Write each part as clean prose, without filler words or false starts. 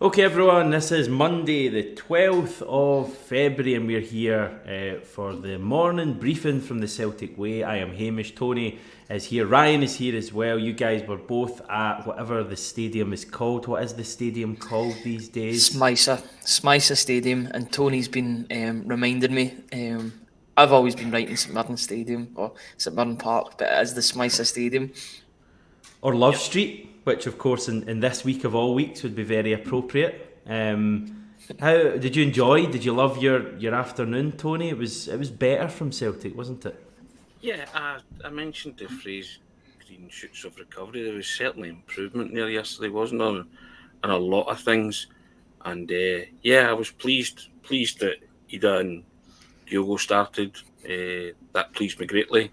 Okay, everyone, this is Monday, the 12th of February, and we're here for the morning briefing from the Celtic Way. I am Hamish, Tony is here, Ryan is here as well. You guys were both at whatever the stadium is called. What is the stadium called these days? Smysa Stadium, and Tony's been reminding me. I've always been writing St Mirren Stadium or St Mirren Park, but it is the Smysa Stadium. Or Love Street, which of course in this week of all weeks would be very appropriate. How did you enjoy? Did you love your afternoon, Tony? It was better from Celtic, wasn't it? Yeah, I mentioned the phrase green shoots of recovery. There was certainly improvement there yesterday, wasn't there? And a lot of things. And I was pleased that Ida and Diogo started. That pleased me greatly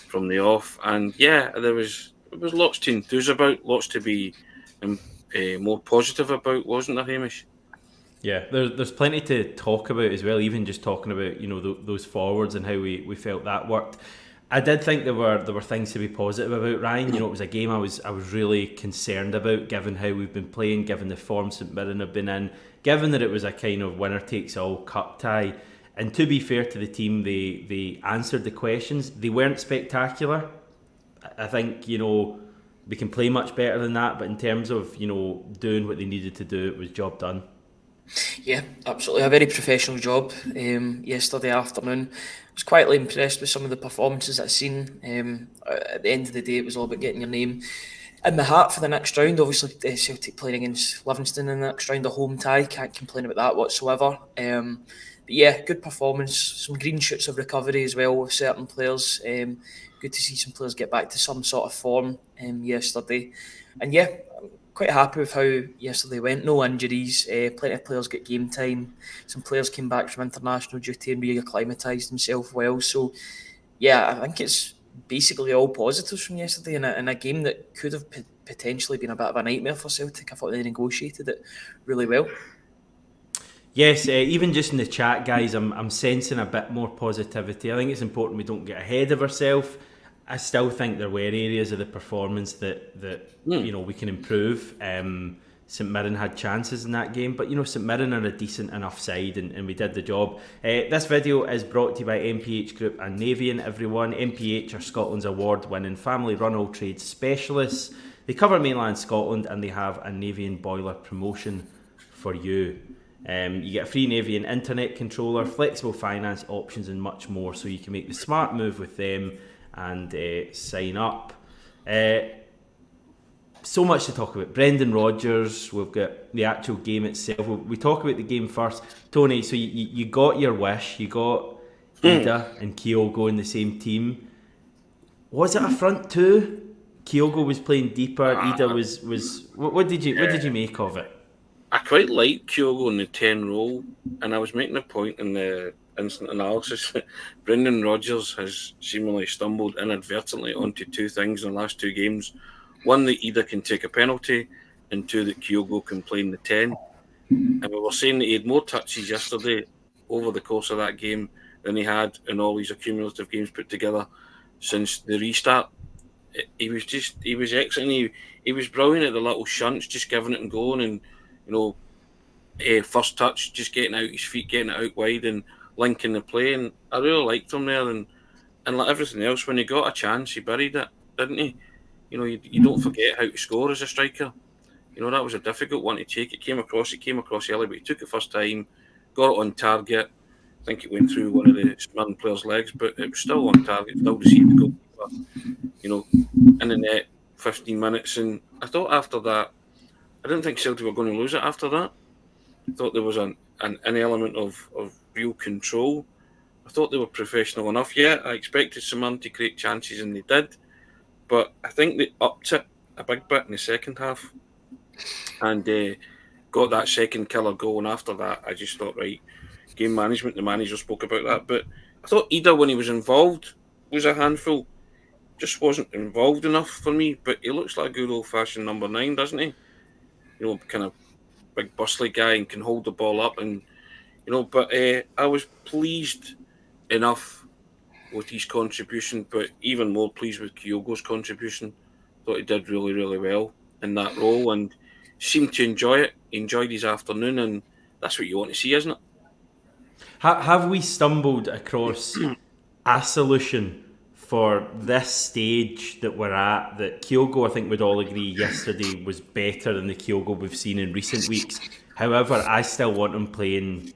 from the off. And there was lots to enthuse about, lots to be more positive about, wasn't there, Hamish? Yeah, there's plenty to talk about as well. Even just talking about those forwards and how we felt that worked. I did think there were things to be positive about, Ryan. It was a game I was really concerned about, given how we've been playing, given the form St Mirren have been in, given that it was a kind of winner takes all cup tie. And to be fair to the team, they answered the questions. They weren't spectacular. I think we can play much better than that. But in terms of doing what they needed to do, it was job done. Yeah, absolutely. A very professional job yesterday afternoon. I was quietly impressed with some of the performances I've seen. At the end of the day, it was all about getting your name in the hat for the next round. Obviously, Celtic playing against Livingston in the next round, a home tie. Can't complain about that whatsoever. But yeah, good performance. Some green shoots of recovery as well with certain players. Good to see some players get back to some sort of form yesterday. And yeah, quite happy with how yesterday went. No injuries, plenty of players get game time. Some players came back from international duty and reacclimatised themselves well. So, yeah, I think it's basically all positives from yesterday in a game that could have potentially been a bit of a nightmare for Celtic. I thought they negotiated it really well. Yes, even just in the chat, guys, I'm sensing a bit more positivity. I think it's important we don't get ahead of ourselves. I still think there were areas of the performance that we can improve. St Mirren had chances in that game, but St Mirren are a decent enough side, and we did the job. This video is brought to you by MPH Group and Navien. Everyone, MPH are Scotland's award-winning family-run all trades specialists. They cover mainland Scotland, and they have a Navien Boiler Promotion for you. You get a free Navien Internet Controller, flexible finance options, and much more, so you can make the smart move with them and sign up. So much to talk about. Brendan Rodgers, we've got the actual game itself. We talk about the game first. Tony, so you got your wish. You got Ida and Kyogo in the same team. Was it a front two? Kyogo was playing deeper. Ida was. What did you make of it? I quite like Kyogo in the 10 role, and I was making a point in the instant analysis that Brendan Rodgers has seemingly stumbled inadvertently onto two things in the last two games. One, that Ida can take a penalty, and two, that Kyogo can play in the 10. And we were saying that he had more touches yesterday over the course of that game than he had in all these accumulative games put together since the restart. He was excellent. He was brilliant at the little shunts, just giving it and going, and first touch, just getting out his feet, getting it out wide, and linking the play. And I really liked him there. And like everything else, when he got a chance, he buried it, didn't he? You don't forget how to score as a striker. That was a difficult one to take. It came across early, but he took it first time, got it on target. I think it went through one of the Smyrna players' legs, but it was still on target, still deceived the goalkeeper, in the net, 15 minutes. And I thought after that, I didn't think Celtic were going to lose it after that. I thought there was an element of real control. I thought they were professional enough. Yeah, I expected Simon to create chances, and they did. But I think they upped it a big bit in the second half and got that second killer goal. And after that, I just thought, right, game management, the manager spoke about that. But I thought Ida, when he was involved, was a handful. Just wasn't involved enough for me. But he looks like a good old-fashioned number 9, doesn't he? Kind of big bustly guy and can hold the ball up. And, but I was pleased enough with his contribution, but even more pleased with Kyogo's contribution. Thought he did really, really well in that role. And seemed to enjoy it. He enjoyed his afternoon, and that's what you want to see, isn't it? Have we stumbled across a solution for this stage that we're at, that Kyogo, I think we'd all agree yesterday, was better than the Kyogo we've seen in recent weeks? However, I still want him playing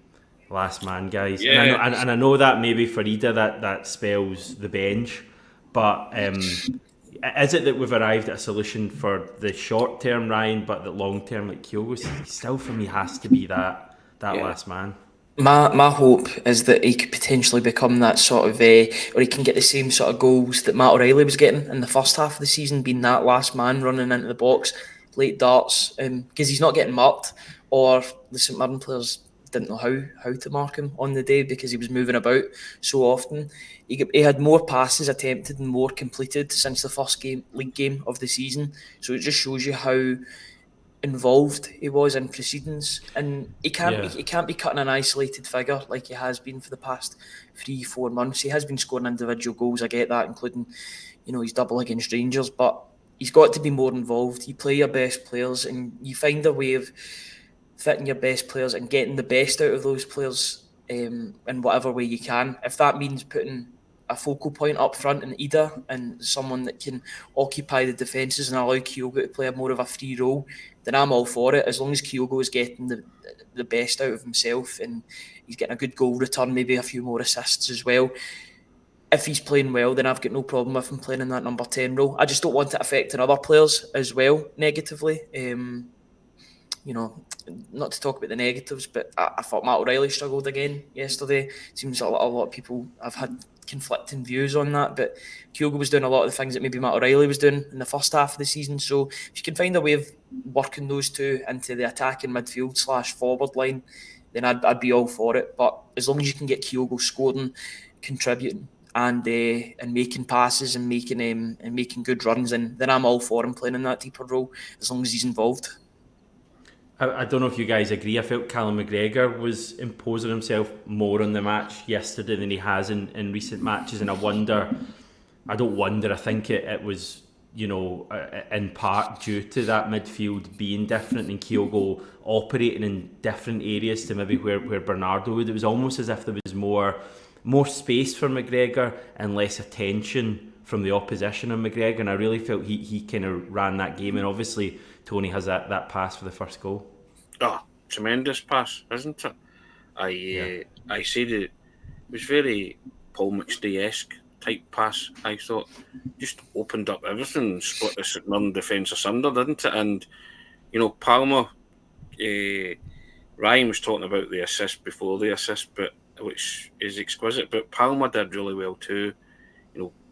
last man, guys. Yeah. And I know that maybe for Ida that spells the bench, but is it that we've arrived at a solution for the short term, Ryan, but the long term, like Kyogo, still for me has to be that last man? My hope is that he could potentially become that sort of, or he can get the same sort of goals that Matt O'Reilly was getting in the first half of the season, being that last man running into the box, late darts, because he's not getting marked, or the St Mirren players didn't know how to mark him on the day because he was moving about so often. He had more passes attempted and more completed since the first league game of the season, so it just shows you how involved he was in proceedings, and he can't be cutting an isolated figure like he has been for the past 3-4 months. He has been scoring individual goals, I get that, including his double against Rangers, but he's got to be more involved. You play your best players and you find a way of fitting your best players and getting the best out of those players in whatever way you can. If that means putting a focal point up front in Ida and someone that can occupy the defences and allow Kyogo to play more of a free role, then I'm all for it, as long as Kyogo is getting the best out of himself and he's getting a good goal return, maybe a few more assists as well. If he's playing well, then I've got no problem with him playing in that number 10 role. I just don't want it affecting other players as well negatively. Not to talk about the negatives, but I thought Matt O'Reilly struggled again yesterday. Seems a lot of people have had conflicting views on that, but Kyogo was doing a lot of the things that maybe Matt O'Reilly was doing in the first half of the season. So if you can find a way of working those two into the attacking midfield / forward line, then I'd be all for it. But as long as you can get Kyogo scoring, contributing, and making passes and making good runs, and then I'm all for him playing in that deeper role as long as he's involved. I don't know if you guys agree. I felt Callum McGregor was imposing himself more on the match yesterday than he has in recent matches, and I think it was in part due to that midfield being different and Kyogo operating in different areas to maybe where Bernardo would. It was almost as if there was more space for McGregor and less attention from the opposition on McGregor, and I really felt he kind of ran that game, and obviously Tony has that pass for the first goal. Oh, tremendous pass, isn't it? I said it was very Paul McStay-esque type pass. I thought just opened up everything and split the St Mirren defence asunder, didn't it? And Palmer, Ryan was talking about the assist before the assist, but which is exquisite. But Palmer did really well too.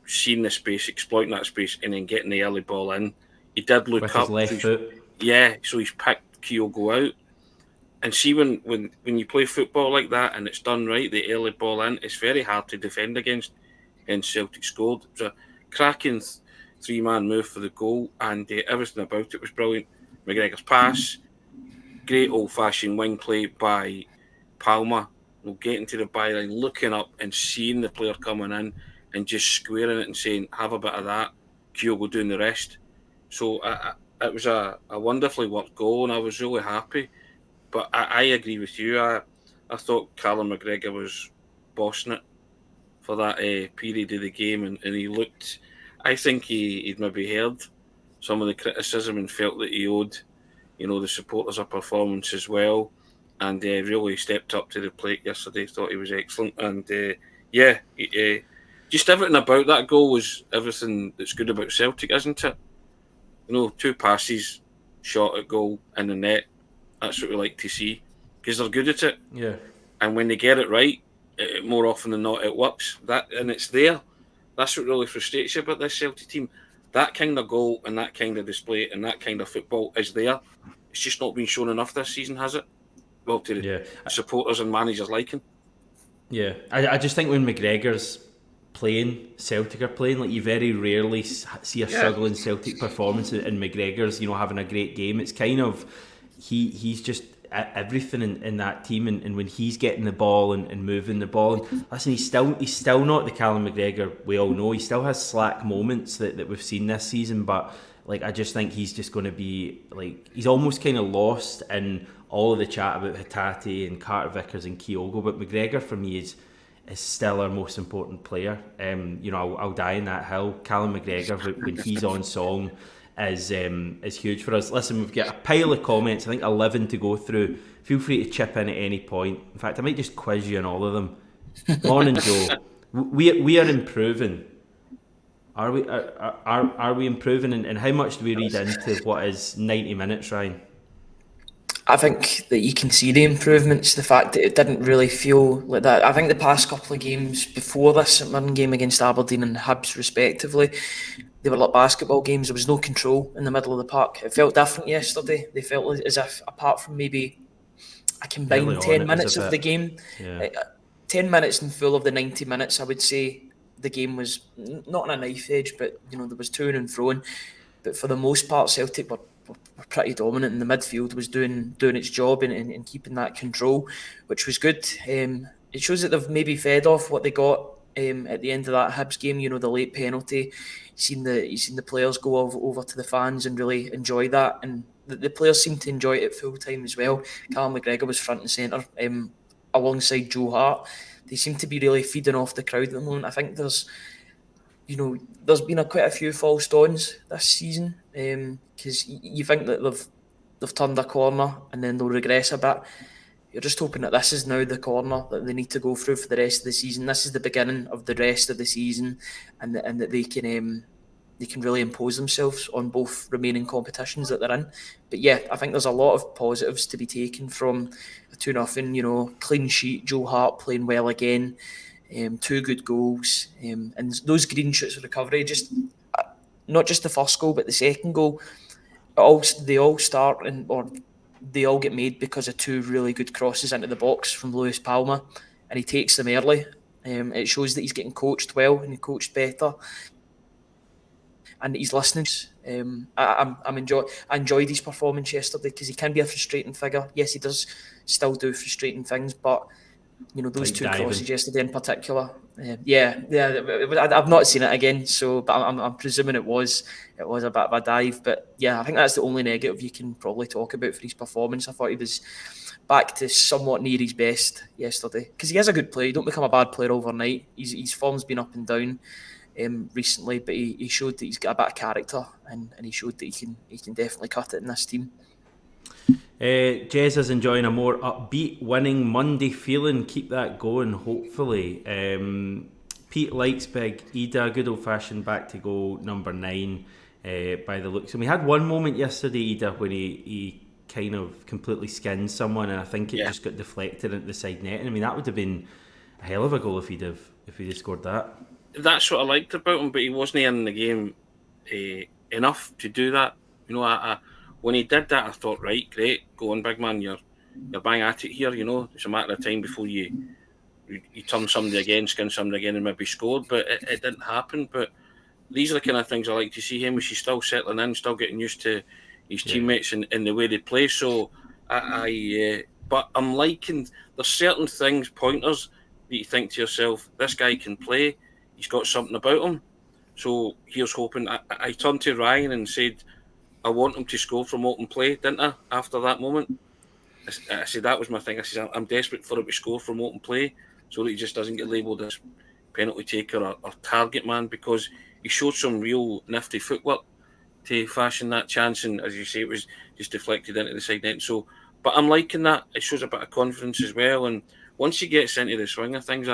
Seeing the space, exploiting that space, and then getting the early ball in. He did look with up his left foot. Yeah, so he's picked Kyogo out. And see, when you play football like that and it's done right, the early ball in, it's very hard to defend against. And Celtic scored. It was a cracking three-man move for the goal, and everything about it was brilliant. McGregor's pass, great old-fashioned wing play by Palmer. Getting to the byline, looking up and seeing the player coming in and just squaring it and saying, have a bit of that. Kyogo doing the rest. So it was a wonderfully worked goal, and I was really happy. But I agree with you. I thought Callum McGregor was bossing it for that period of the game, and he looked. I think he'd maybe heard some of the criticism and felt that he owed, the supporters a performance as well, and really stepped up to the plate yesterday. Thought he was excellent, and just everything about that goal was everything that's good about Celtic, isn't it? 2 passes, shot at goal in the net. That's what we like to see because they're good at it. Yeah. And when they get it right, more often than not, it works. And it's there. That's what really frustrates you about this Celtic team. That kind of goal and that kind of display and that kind of football is there. It's just not been shown enough this season, has it? Well, to the supporters and managers liking. Yeah, I just think when McGregor's playing, Celtic are playing, like you very rarely see a struggling Celtic performance in McGregor's, having a great game. It's kind of he's just everything in that team, and when he's getting the ball and moving the ball, and listen, he's still not the Callum McGregor we all know. He still has slack moments that we've seen this season, but like I just think he's just going to be like, he's almost kind of lost in all of the chat about Hatate and Carter Vickers and Kyogo, but McGregor for me is still our most important player. You know, I'll die in that hill. Callum McGregor, when he's on song, is huge for us. Listen, we've got a pile of comments, I think 11 to go through. Feel free to chip in at any point. In fact, I might just quiz you on all of them. Morning, Joe. We are improving. Are we improving, and how much do we read into what is 90 minutes, Ryan? I think that you can see the improvements. The fact that it didn't really feel like that. I think the past couple of games before this St Mirren game against Aberdeen and Hibs respectively, they were like basketball games. There was no control in the middle of the park. It felt different yesterday. They felt as if, apart from maybe a combined 10 minutes of the game, 10 minutes in full of the 90 minutes, I would say the game was not on a knife edge, but you know, there was to and fro. But for the most part, Celtic were pretty dominant, and the midfield was doing its job and keeping that control, which was good. It shows that they've maybe fed off what they got at the end of that Hibs game. You know, the late penalty. You've seen the players go over to the fans and really enjoy that, and the players seem to enjoy it at full time as well. Callum McGregor was front and centre alongside Joe Hart. They seem to be really feeding off the crowd at the moment. I think there's been quite a few false dawns this season, because you think that they've turned a corner and then they'll regress a bit. You're just hoping that this is now the corner that they need to go through for the rest of the season. This is the beginning of the rest of the season, and that they can really impose themselves on both remaining competitions that they're in. But yeah, I think there's a lot of positives to be taken from a 2-0, clean sheet, Joe Hart playing well again, 2 good goals, and those green shoots of recovery, just not just the first goal but the second goal, they all get made because of 2 really good crosses into the box from Lewis Palma, and he takes them early. It shows that he's getting coached well and he coached better, and he's listening. I enjoyed his performance yesterday, because he can be a frustrating figure. Yes, he does still do frustrating things, but you know, those like 2 crosses yesterday in particular. I've not seen it again, but I'm presuming it was a bit of a dive. But yeah, I think that's the only negative you can probably talk about for his performance. I thought he was back to somewhat near his best yesterday, because he is a good player. You don't become a bad player overnight. His form's been up and down recently, but he showed that he's got a bit of character, and he showed that he can definitely cut it in this team. Jez is enjoying a more upbeat winning Monday feeling. Keep that going, hopefully. Pete likes big Ida, good old fashioned back to goal number 9 by the looks. And we had one moment yesterday, Ida, when he kind of completely skinned someone, and I think it just got deflected into the side net. And I mean, that would have been a hell of a goal if he'd have scored that. That's what I liked about him, but he wasn't in the game enough to do that. You know, when he did that, I thought, right, great, go on, big man, you're bang at it here. You know, it's a matter of time before you turn somebody again, skin somebody again, and maybe scored. But it didn't happen. But these are the kind of things I like to see him. He's still settling in, still getting used to his teammates and the way they play. So but I'm liking, there's certain things, pointers that you think to yourself, this guy can play. He's got something about him. So here's hoping. I turned to Ryan and said, I want him to score from open play, didn't I? After that moment, I said that was my thing. I said I'm desperate for him to score from open play, so that he just doesn't get labelled as penalty taker or target man, because he showed some real nifty footwork to fashion that chance, and as you say, it was just deflected into the side net. So, but I'm liking that. It shows a bit of confidence as well, and once he gets into the swing of things,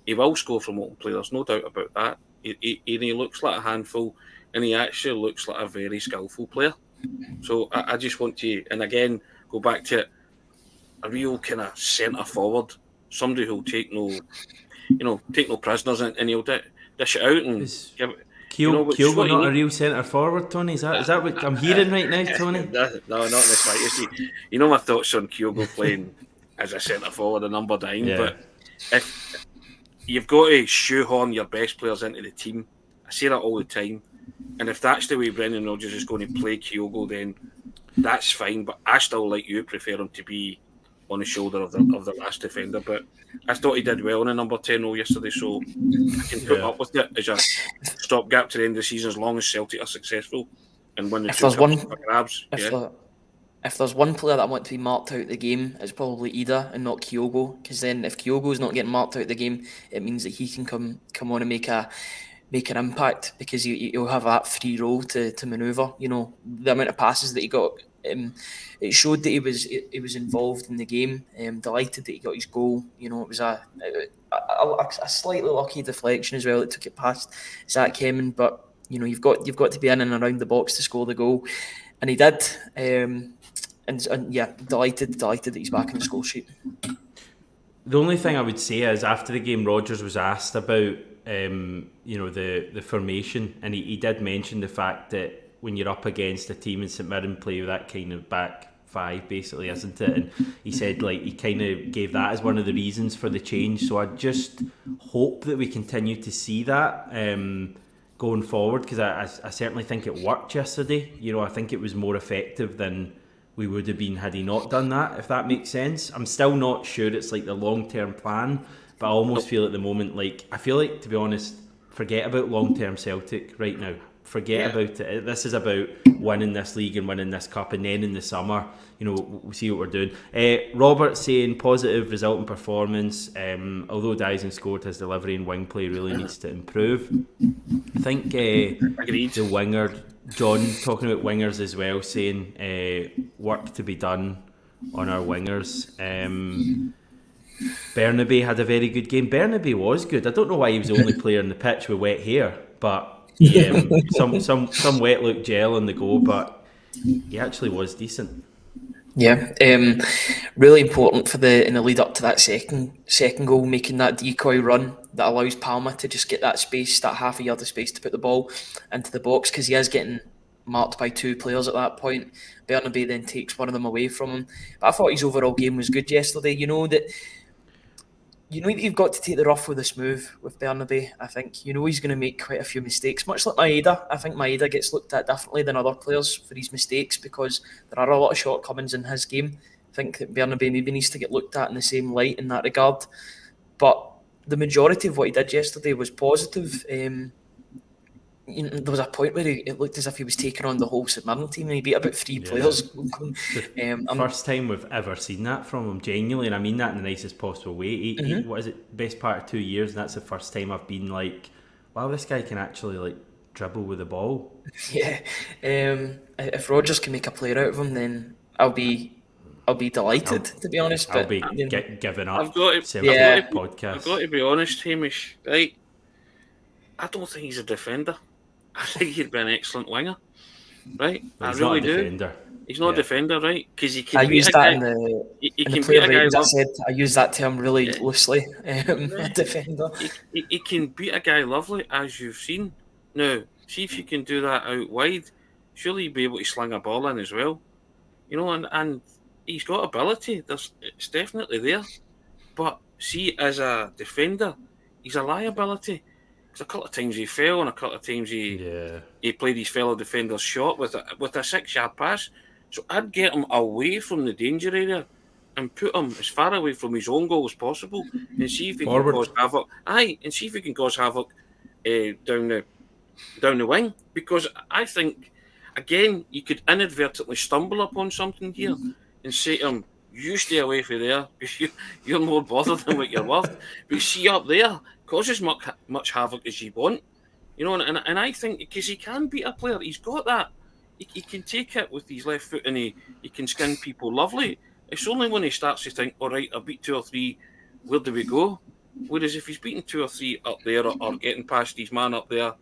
he will score from open play. There's no doubt about that. He looks like a handful, and he actually looks like a very skillful player. So I just want to, and again, go back to it, a real kind of centre forward, somebody who'll take no prisoners, and he'll dish it out and give it. Kyogo not a real centre forward, Tony? Is that what I'm hearing right now, Tony? No, not in the slightest. You know my thoughts on Kyogo playing as a centre forward, a number 9, but if you've got to shoehorn your best players into the team, I say that all the time. And if that's the way Brendan Rodgers is going to play Kyogo, then that's fine. But I still, like you, prefer him to be on the shoulder of the last defender. But I thought he did well in a number 10 role yesterday, so I can put up with it as a stopgap to the end of the season as long as Celtic are successful. and win the If two there's cups one, for grabs. if there's one player that I want to be marked out of the game, it's probably Ida and not Kyogo. Because then, if Kyogo's not getting marked out of the game, it means that he can come on and make an impact, because you'll have that free role to manoeuvre. You know, the amount of passes that he got, it showed that he was involved in the game. Delighted that he got his goal. You know, it was a slightly lucky deflection as well that took it past Zach Hemming, but you know, you've got to be in and around the box to score the goal, and he did. And yeah, delighted that he's back in the score sheet. The only thing I would say is, after the game, Rodgers was asked about the formation, and he did mention the fact that when you're up against a team in St Mirren play with that kind of back five, basically, isn't it? And he said, like, he kind of gave that as one of the reasons for the change. So I just hope that we continue to see that going forward, because I certainly think it worked yesterday. You know, I think it was more effective than we would have been had he not done that, if that makes sense. I'm still not sure it's like the long-term plan, but I almost feel at the moment, like, I feel like, to be honest, forget about long-term Celtic right now. Forget about it. This is about winning this league and winning this cup, and then in the summer, you know, we'll see what we're doing. Robert saying winger result and performance. Although Dyson scored, his delivery and wing play really needs to improve. I think the winger, John, talking about wingers as well, saying work to be done on our wingers. Bernabe had a very good game. Bernabe was good. I don't know why he was the only player on the pitch with wet hair, but some wet look gel on the go, but he actually was decent. Yeah, really important in the lead up to that second goal, making that decoy run that allows Palmer to just get that space, that half a yard of space to put the ball into the box, because he is getting marked by two players at that point. Bernabe then takes one of them away from him. But I thought his overall game was good yesterday. You know that you've got to take the rough with the smooth with Bernabe. I think he's going to make quite a few mistakes, much like Maeda. I think Maeda gets looked at differently than other players for his mistakes, because there are a lot of shortcomings in his game. I think that Bernabe maybe needs to get looked at in the same light in that regard. But the majority of what he did yesterday was positive. There was a point where it looked as if he was taking on the whole St Mirren team, and he beat about three players. First time we've ever seen that from him, genuinely, and I mean that in the nicest possible way. What is it, best part of 2 years, and that's the first time I've been like, wow, this guy can actually like dribble with the ball. Yeah. If Rodgers can make a player out of him, then I'll be delighted, to be honest. I'll be giving up. I've got to be honest, Hamish, right? I don't think he's a defender. I think he'd be an excellent winger, right? I really do. He's not a defender, right? Because he can. I use that in the player ratings. I said I use that term really loosely. A defender. He can beat a guy lovely, as you've seen. Now, see if you can do that out wide. Surely you'll be able to sling a ball in as well. You know, and he's got ability. It's definitely there. But see, as a defender, he's a liability. A couple of times he fell, and a couple of times he played his fellow defender's shot with a 6-yard pass. So I'd get him away from the danger area and put him as far away from his own goal as possible, and see if he can cause havoc. And see if he can cause havoc down the wing. Because I think, again, you could inadvertently stumble upon something here and say to him, "You stay away from there, because you're more bothered than what you're worth." But see up there, cause as much havoc as you want, and I think because he can beat a player, he's got that. He can take it with his left foot, and he can skin people lovely. It's only when he starts to think, all right, I beat 2 or 3, where do we go? Whereas if he's beating 2 or 3 up there, or getting past his man up there,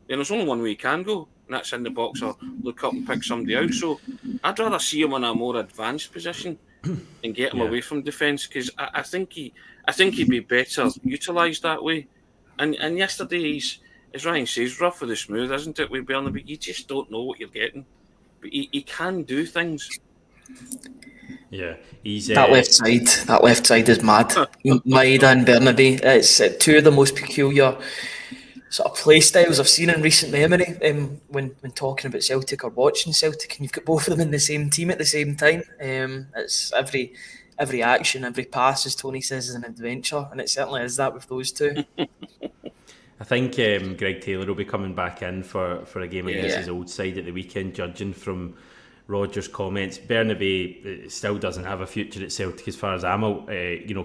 then there's only one way he can go, and that's in the box or look up and pick somebody out. So I'd rather see him in a more advanced position and get him away from defence, because I think he'd be better utilised that way. And yesterday, as Ryan says, rough with the smooth, isn't it, with Bernabe? You just don't know what you're getting, but he can do things. Yeah, he's that left side is mad. Maeda and Bernabe, it's two of the most peculiar sort of play styles I've seen in recent memory. When talking about Celtic or watching Celtic, and you've got both of them in the same team at the same time. It's every action, every pass, as Tony says, is an adventure, and it certainly is that with those two. I think Greg Taylor will be coming back in for a game against his old side at the weekend, judging from Rodgers' comments. Bernabei still doesn't have a future at Celtic as far as I'm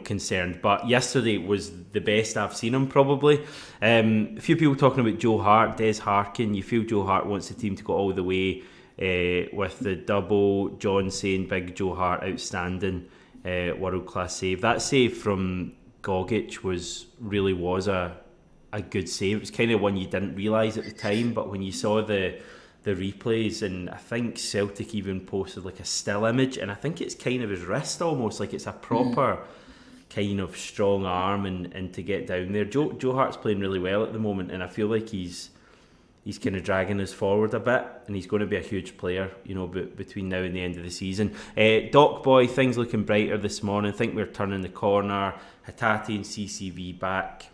concerned, but yesterday was the best I've seen him probably. A few people talking about Joe Hart, Des Harkin. You feel Joe Hart wants the team to go all the way with the double. John saying big Joe Hart, outstanding, world class save. That save from Gogic was a good save. It was kind of one you didn't realise at the time, but when you saw the replays, and I think Celtic even posted like a still image, and I think it's kind of his wrist almost, like it's a proper kind of strong arm, and to get down there. Joe Hart's playing really well at the moment, and I feel like he's kind of dragging us forward a bit, and he's going to be a huge player, between now and the end of the season. Doc Boy, things looking brighter this morning. I think we're turning the corner. Hatate and CCV back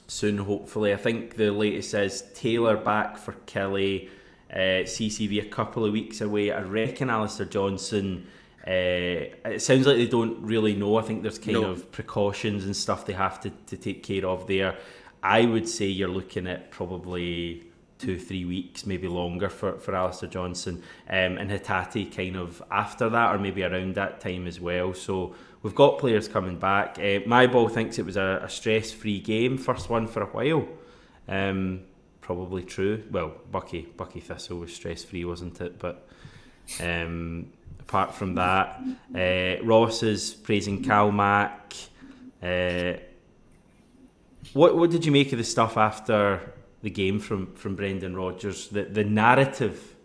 soon, hopefully. I think the latest is Taylor back for Kelly, CCV a couple of weeks away. I reckon Alistair Johnson, it sounds like they don't really know. I think there's kind of precautions and stuff they have to take care of there. I would say you're looking at probably 2-3 weeks, maybe longer for Alistair Johnson, and Hatate kind of after that, or maybe around that time as well. So we've got players coming back. My ball thinks it was a stress-free game, first one for a while. Probably true. Well, Bucky Thistle was stress-free, wasn't it? But apart from that, Ross is praising Calmac. What did you make of the stuff after the game from Brendan Rodgers? The narrative.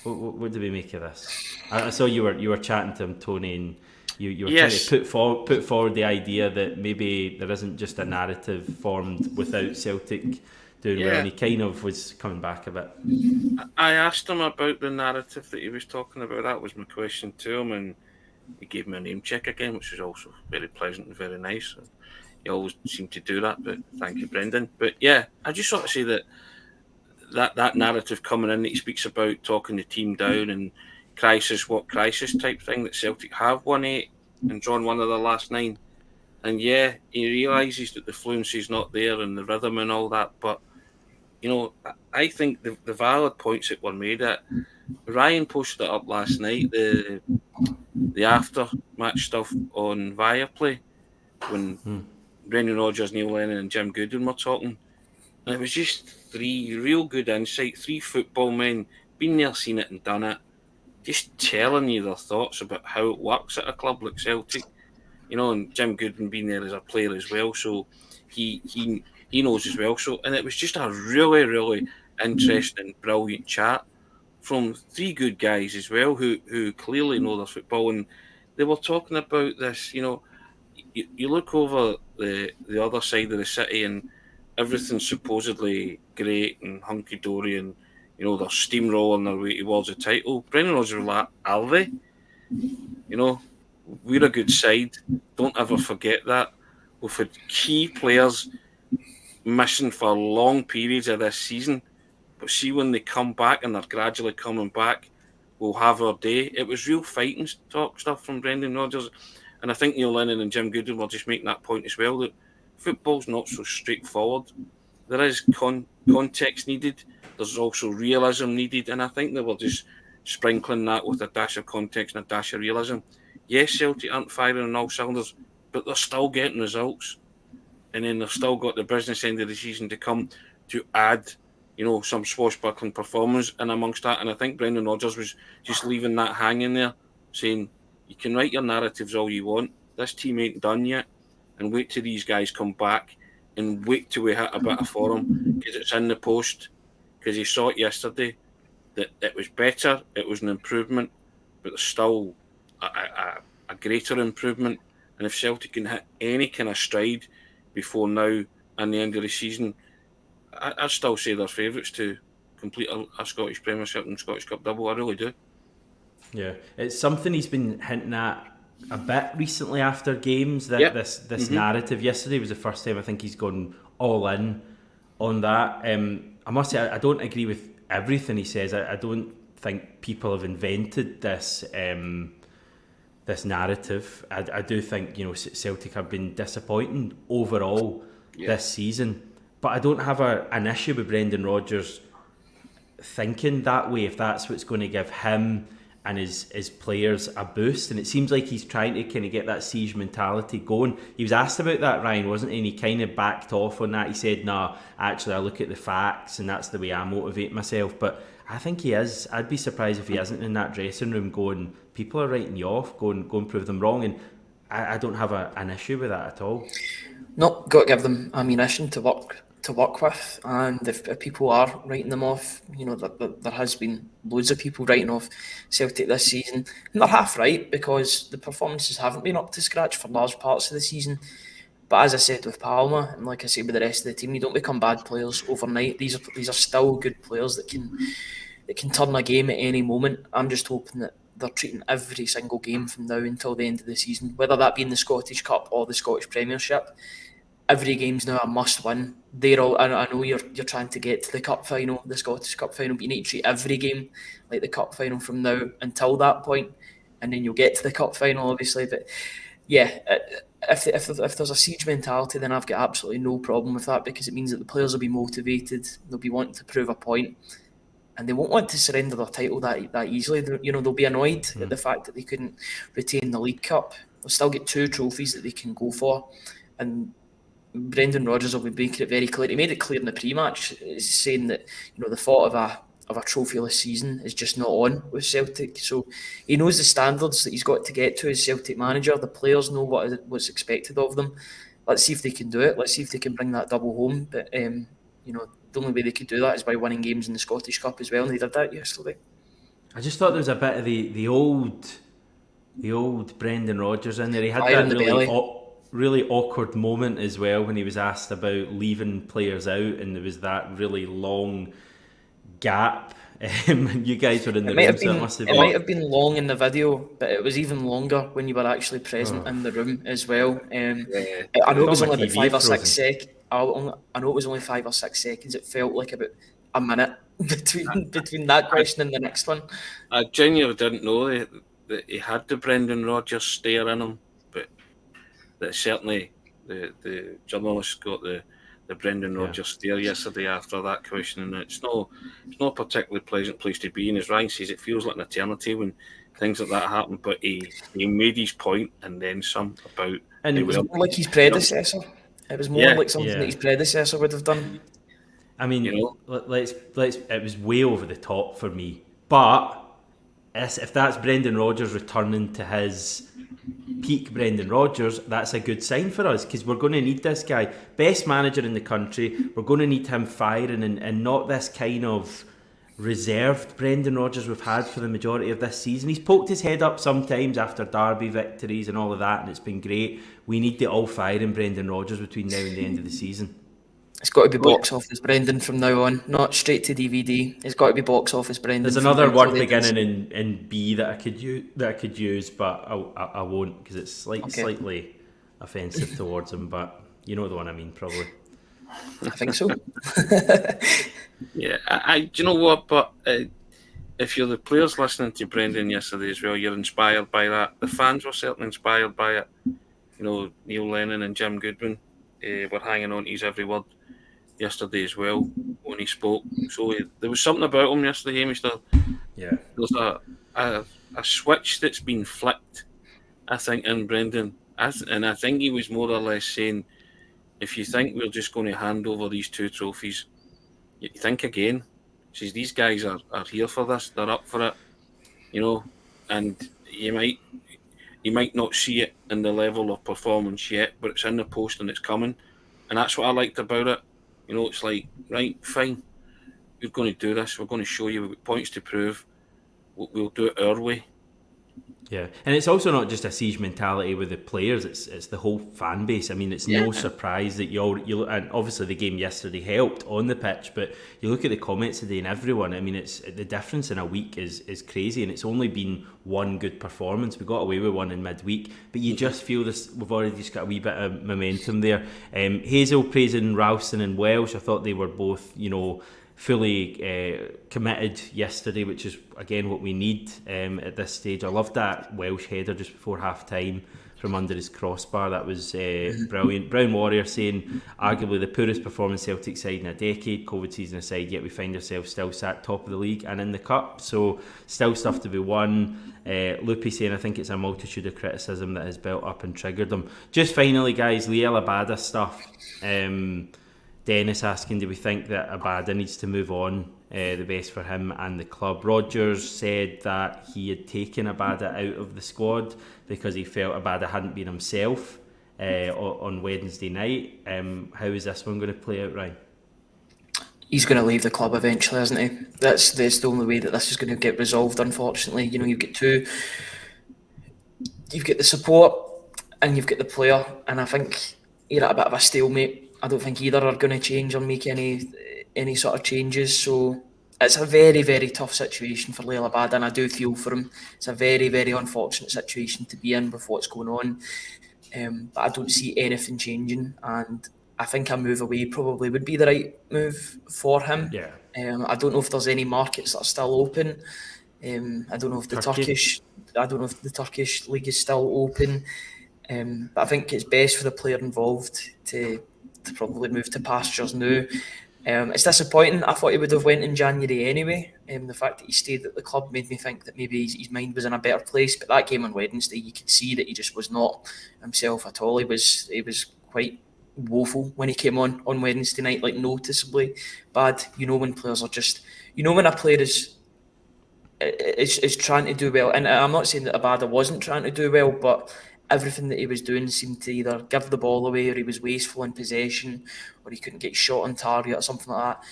What did we make of this? I saw you were chatting to him, Tony, and you were trying to put forward the idea that maybe there isn't just a narrative formed without Celtic doing well, and he kind of was coming back a bit. I asked him about the narrative that he was talking about. That was my question to him, and he gave me a name check again, which was also very pleasant and very nice. You always seem to do that, but thank you, Brendan. But yeah, I just sort of say that narrative coming in that he speaks about, talking the team down and crisis type thing, that Celtic have won 8 and drawn one of the last 9. And yeah, he realises that the fluency is not there and the rhythm and all that, but I think the valid points that were made at Ryan posted it up last night, the after match stuff on Viaplay when Brendan Rodgers, Neil Lennon and Jim Goodwin were talking, and it was just 3 real good insight, 3 football men, been there, seen it and done it, just telling you their thoughts about how it works at a club like Celtic, and Jim Goodwin being there as a player as well, so he knows as well. So, and it was just a really, really interesting, brilliant chat from 3 good guys as well who clearly know their football, and they were talking about this. You look over the other side of the city and everything's supposedly great and hunky dory, and they're steamrolling their way towards the title. Brendan Rodgers was like, are they? We're a good side. Don't ever forget that. We've had key players missing for long periods of this season, but see when they come back, and they're gradually coming back, we'll have our day. It was real fighting talk stuff from Brendan Rodgers, and I think Neil Lennon and Jim Goodwin were just making that point as well, that football's not so straightforward. There is context needed. There's also realism needed, and I think they were just sprinkling that with a dash of context and a dash of realism. Yes, Celtic aren't firing on all cylinders, but they're still getting results. And then they've still got the business end of the season to come to add, some swashbuckling performance and amongst that. And I think Brendan Rodgers was just leaving that hanging there, saying, you can write your narratives all you want. This team ain't done yet. And wait till these guys come back, and wait till we hit a bit of form, because it's in the post. Because he saw it yesterday, that it was better, it was an improvement, but there's still a greater improvement. And if Celtic can hit any kind of stride before now and the end of the season, I still say they're favourites to complete a Scottish Premiership and Scottish Cup double. I really do. Yeah, it's something he's been hinting at a bit recently after games, that this narrative. Yesterday was the first time I think he's gone all in on that. I must say I don't agree with everything he says. I don't think people have invented this this narrative. I do think Celtic have been disappointing overall this season, but I don't have an issue with Brendan Rodgers thinking that way, if that's what's going to give him and his players a boost. And it seems like he's trying to kind of get that siege mentality going. He was asked about that, Ryan, wasn't he? And he kind of backed off on that. He said, no, actually I look at the facts and that's the way I motivate myself. But I think he is. I'd be surprised if he isn't in that dressing room going, people are writing you off, go and prove them wrong. And I don't have an issue with that at all. Not got to give them ammunition to work with, and if people are writing them off, there has been loads of people writing off Celtic this season, and they're half right because the performances haven't been up to scratch for large parts of the season. But as I said with Palma, and like I said with the rest of the team, you don't become bad players overnight. These are still good players that can turn a game at any moment. I'm just hoping that they're treating every single game from now until the end of the season, whether that be in the Scottish Cup or the Scottish Premiership. Every game's now a must-win. I know you're trying to get to the Cup final, the Scottish Cup final, but you need to treat every game like the Cup final from now until that point, and then you'll get to the Cup final, obviously. But yeah, if there's a siege mentality, then I've got absolutely no problem with that, because it means that the players will be motivated, they'll be wanting to prove a point, and they won't want to surrender their title that easily. They'll be annoyed at the fact that they couldn't retain the League Cup. They'll still get 2 trophies that they can go for, and Brendan Rodgers will be making it very clear. He made it clear in the pre-match, saying that the thought of a trophyless season is just not on with Celtic. So he knows the standards that he's got to get to as Celtic manager. The players know what's expected of them. Let's see if they can do it. Let's see if they can bring that double home. But the only way they could do that is by winning games in the Scottish Cup as well, and they did that yesterday. I just thought there was a bit of the old Brendan Rodgers in there. He had Fire that really awkward moment as well when he was asked about leaving players out, and there was that really long gap. You guys were in the room, so it must have been. It might have been long in the video, but it was even longer when you were actually present in the room as well. I know it was only about 5 or 6 seconds. I know it was only 5 or 6 seconds. It felt like about a minute between that question and the next one. I genuinely didn't know that he had the Brendan Rodgers stare in him, but that certainly the journalist got the Brendan Rodgers stare yesterday after that question, and it's not a particularly pleasant place to be in. As Ryan says, it feels like an eternity when things like that happen, but he made his point and then some about. And it was more like his predecessor. It was more like something that his predecessor would have done. I mean, let's. It was way over the top for me, but if that's Brendan Rodgers returning to his peak Brendan Rodgers, that's a good sign for us, because we're going to need this guy, best manager in the country. We're going to need him firing, and not this kind of reserved Brendan Rodgers we've had for the majority of this season. He's poked his head up sometimes after derby victories and all of that, and it's been great. We need the all firing Brendan Rodgers between now and the end of the season. It's got to be Box Office Brendan from now on, not straight to DVD. It's got to be Box Office Brendan. There's another word beginning in B that I could use, but I won't, because it's slightly offensive towards him. But you know the one I mean, probably. I think so. Yeah, do you know what? But if you're the players listening to Brendan yesterday as well, you're inspired by that. The fans were certainly inspired by it. Neil Lennon and Jim Goodwin were hanging on to his every word yesterday as well when he spoke. So there was something about him yesterday, Hamish. There's a switch that's been flicked, I think, in Brendan. And I think he was more or less saying, if you think we're just going to hand over these 2 trophies, you think again. He says, these guys are here for this, they're up for it, and you might not see it in the level of performance yet, but it's in the post and it's coming. And that's what I liked about it. It's like, right, fine, we're going to do this, we're going to show you, we've got points to prove, we'll do it our way. Yeah, and it's also not just a siege mentality with the players; it's the whole fan base. I mean, it's no surprise that you and obviously the game yesterday helped on the pitch, but you look at the comments today and everyone. I mean, it's the difference in a week is crazy, and it's only been one good performance. We got away with one in midweek, but you just feel this. We've already just got a wee bit of momentum there. Hazel praising Ralston and Welsh. I thought they were both, fully committed yesterday, which is again what we need at this stage. I loved that Welsh header just before half time from under his crossbar. That was brilliant. Brown Warrior saying, arguably the poorest performing Celtic side in a decade, COVID season aside, yet we find ourselves still sat top of the league and in the cup, so still stuff to be won. Loopy saying, I think it's a multitude of criticism that has built up and triggered them. Just finally, guys, Liel Abada stuff. Dennis asking, do we think that Abada needs to move on? The best for him and the club. Rodgers said that he had taken Abada out of the squad because he felt Abada hadn't been himself on Wednesday night. How is this one going to play out, Ryan? He's going to leave the club eventually, isn't he? That's the only way that this is going to get resolved, unfortunately. You know, you've got the support and you've got the player, and I think you're at a bit of a stalemate. I don't think either are going to change or make any sort of changes, so it's a very, very tough situation for Liel Abada, and I do feel for him. It's a very, very unfortunate situation to be in with what's going on, but I don't see anything changing, and I think a move away probably would be the right move for him. Yeah. I don't know if there's any markets that are still open. I don't know if the Turkish league is still open, but I think it's best for the player involved to probably move to pastures now. It's disappointing. I thought he would have went in January anyway. The fact that he stayed at the club made me think that maybe his mind was in a better place. But that game on Wednesday, you could see that he just was not himself at all. He was quite woeful when he came on Wednesday night, like noticeably bad. You know when players are just, when a player is trying to do well. And I'm not saying that Abada wasn't trying to do well, but everything that he was doing seemed to either give the ball away, or he was wasteful in possession, or he couldn't get shot on target or something like that.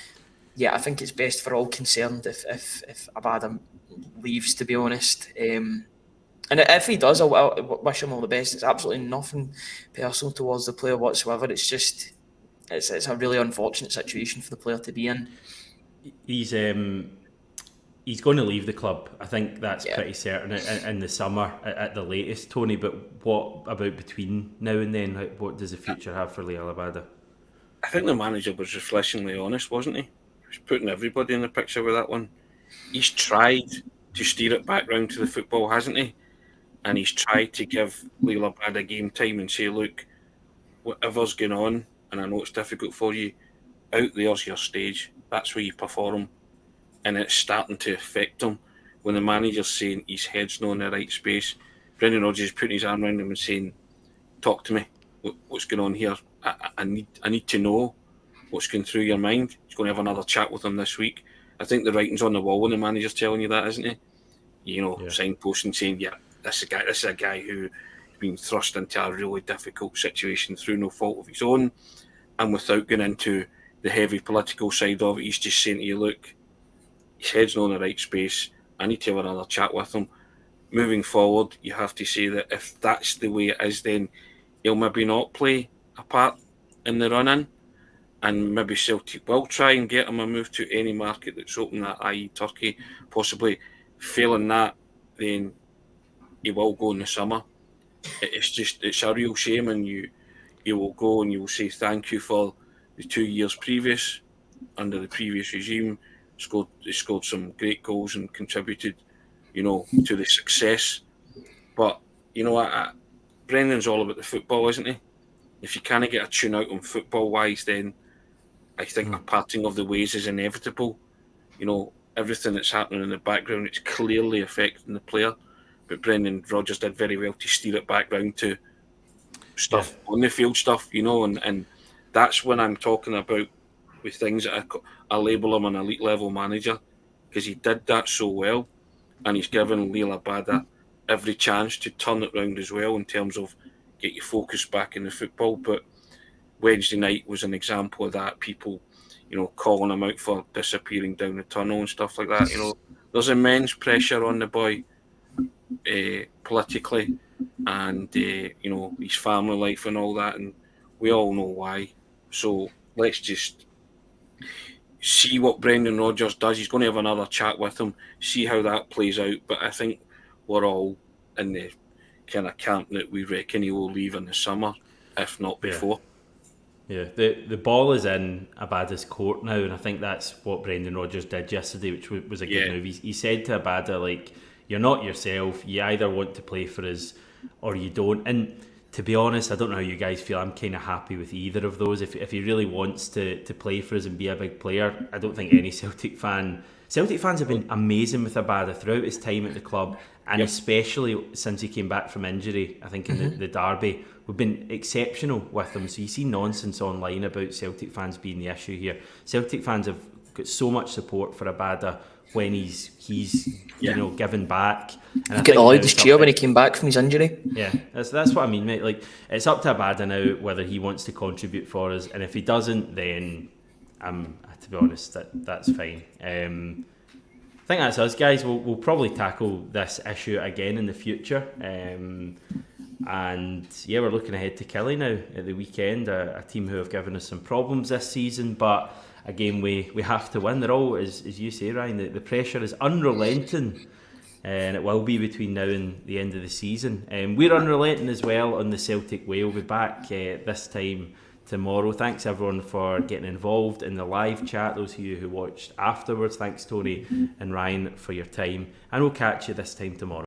Yeah, I think it's best for all concerned if Abada leaves, to be honest. And if he does, I'll wish him all the best. It's absolutely nothing personal towards the player whatsoever. It's just, it's a really unfortunate situation for the player to be in. He's going to leave the club. I think that's pretty certain in the summer at the latest, Tony. But what about between now and then? What does the future have for Liel Abada? I think the manager was refreshingly honest, wasn't he? He was putting everybody in the picture with that one. He's tried to steer it back round to the football, hasn't he? And he's tried to give Liel Abada game time and say, look, whatever's going on, and I know it's difficult for you, out there's your stage. That's where you perform. And it's starting to affect him. When the manager's saying his head's not in the right space, Brendan Rodgers is putting his arm around him and saying, talk to me, what's going on here? I need to know what's going through your mind. He's going to have another chat with him this week. I think the writing's on the wall when the manager's telling you that, isn't he? Signposting saying, this is a guy who's been thrust into a really difficult situation through no fault of his own, and without going into the heavy political side of it, he's just saying to you, look, his head's not in the right space. I need to have another chat with him. Moving forward, you have to say that if that's the way it is, then he'll maybe not play a part in the run-in, and maybe Celtic will try and get him a move to any market that's open, that i.e. Turkey, possibly. Failing that, then he will go in the summer. It's a real shame, and you will go and you will say thank you for the 2 years previous, under the previous regime. He scored some great goals and contributed, to the success. But, Brendan's all about the football, isn't he? If you can't get a tune out on football-wise, then I think a parting of the ways is inevitable. Everything that's happening in the background, it's clearly affecting the player. But Brendan Rodgers did very well to steer it back round to stuff, on the field stuff, and that's when I'm talking about with things that I label him an elite level manager, because he did that so well, and he's given Liel Abada every chance to turn it round as well in terms of get your focus back in the football. But Wednesday night was an example of that. People, calling him out for disappearing down the tunnel and stuff like that. There's immense pressure on the boy politically, and his family life and all that, and we all know why. So let's just see what Brendan Rodgers does. He's going to have another chat with him, see how that plays out. But I think we're all in the kind of camp that we reckon he will leave in the summer, if not before. Yeah, the ball is in Abada's court now, and I think that's what Brendan Rodgers did yesterday, which was a good move. He said to Abada, you're not yourself. You either want to play for us or you don't. And to be honest, I don't know how you guys feel. I'm kind of happy with either of those. If he really wants to play for us and be a big player, I don't think any Celtic fans have been amazing with Abada throughout his time at the club, and especially since he came back from injury. I think in the derby, we've been exceptional with him. So you see nonsense online about Celtic fans being the issue here. Celtic fans have got so much support for Abada when he's you know, given back. And Look at the loudest cheer when he came back from his injury. Yeah, that's what I mean, mate. Like, it's up to Abada now whether he wants to contribute for us, and if he doesn't, then to be honest, that's fine. I think that's us, guys. We'll probably tackle this issue again in the future. And yeah, we're looking ahead to Killie now at the weekend, a team who have given us some problems this season, but a game we have to win. They're all, as you say, Ryan, the pressure is unrelenting, and it will be between now and the end of the season. We're unrelenting as well on the Celtic way. We'll be back this time tomorrow. Thanks everyone for getting involved in the live chat, those of you who watched afterwards. Thanks Tony and Ryan for your time, and we'll catch you this time tomorrow.